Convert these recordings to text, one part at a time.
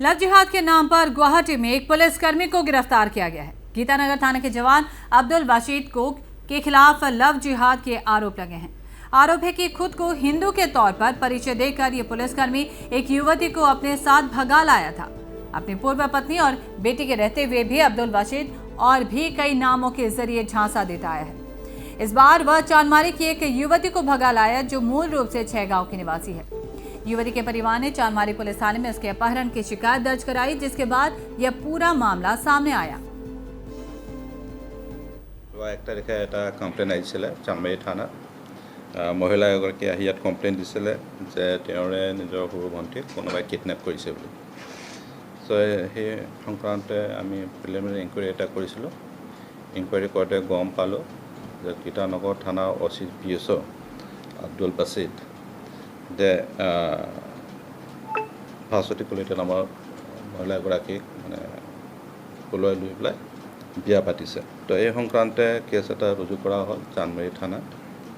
Love जिहाद के नाम पर गुवाहाटी में एक पुलिसकर्मी को गिरफ्तार किया गया है। गीतानगर थाने के जवान अब्दुल वाशीद को के खिलाफ लव जिहाद के आरोप लगे हैं। आरोप है कि खुद को हिंदू के तौर पर परिचय देकर ये पुलिसकर्मी एक युवती को अपने साथ भगा लाया था। अपनी पूर्व पत्नी और बेटी के रहते हुए भी अब्दुल वाशीद और भी कई नामों के जरिए झांसा देता आया है। इस बार वह चांदमारी की एक युवती को भगा लाया जो मूल रूप से छैगांव की निवासी है। युवती के परिवार ने चांदमारी पुलिस थाने में उसके अपहरण की शिकायत दर्ज कराई, जिसके बाद यह पूरा मामला सामने आया। एक तारिखे এটা কমপ্লেইন আহিছিল চান্দমাৰী থানা মহিলা এগৰাকী আহি ইয়াত কমপ্লেইন দিছিলে যে তেওঁৰে নিজৰ সৰু ভণ্টিক কোনোবাই কিডনেপ কৰিছে বুলি। সো সেই সংক্ৰান্তে আমি প্ৰিলিমিনাৰী ইনকুৱাৰী এটা কৰিছিলোঁ। ইনকুৱাৰী কৰোঁতে গম পালোঁ যে গীতানগৰ থানাৰ অচি PSO আব্দুল বাছিদ যে ভাস্বতী কলিতা নামৰ মহিলা এগৰাকীক মানে পলুৱাই লৈ পেলাই বিয়া পাতিছে। তো এই সংক্ৰান্তে কেছ এটা ৰুজু কৰা হ'ল চান্দমাৰী থানা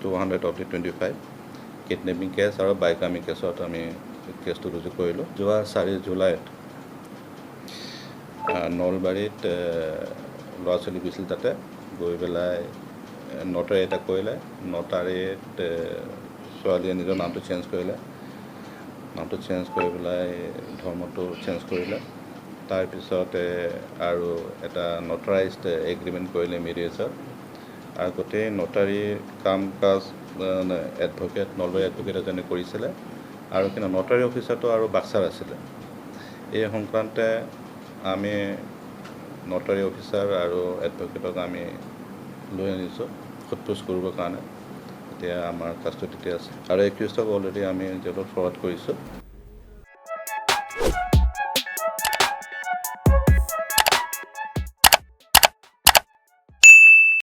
200/25 কিডনেপিং কেছ আৰু বাইকামি কেছত আমি কেছটো ৰুজু কৰিলোঁ। যোৱা 4 জুলাইত নলবাৰীত ল'ৰা ছোৱালী গৈছিল, তাতে গৈ পেলাই নটাৰী এটা কৰিলে। নটাৰীত ছোৱালীয়ে নিজৰ নামটো চেঞ্জ কৰিলে, নামটো চেঞ্জ কৰি পেলাই ধৰ্মটো চেঞ্জ কৰিলে। তাৰপিছতে আৰু এটা নটাৰাইজড এগ্ৰিমেণ্ট কৰিলে মেৰিয়েজৰ। আৰু গোটেই নটাৰী কাম কাজ এডভকেট নলবাৰী এডভকেট এজনে কৰিছিলে আৰু কিন্তু নটাৰী অফিচাৰটো আৰু বাক্সাৰ আছিলে। এই সংক্ৰান্তে আমি নটাৰী অফিচাৰ আৰু এডভকেটক আমি লৈ আনিছোঁ সোধপোছ কৰিবৰ কাৰণে। এতিয়া আমাৰ কাষ্টডিতে আছে আৰু একিউজক অলৰেডি আমি জেলত ফৰৱাৰ্ড কৰিছোঁ।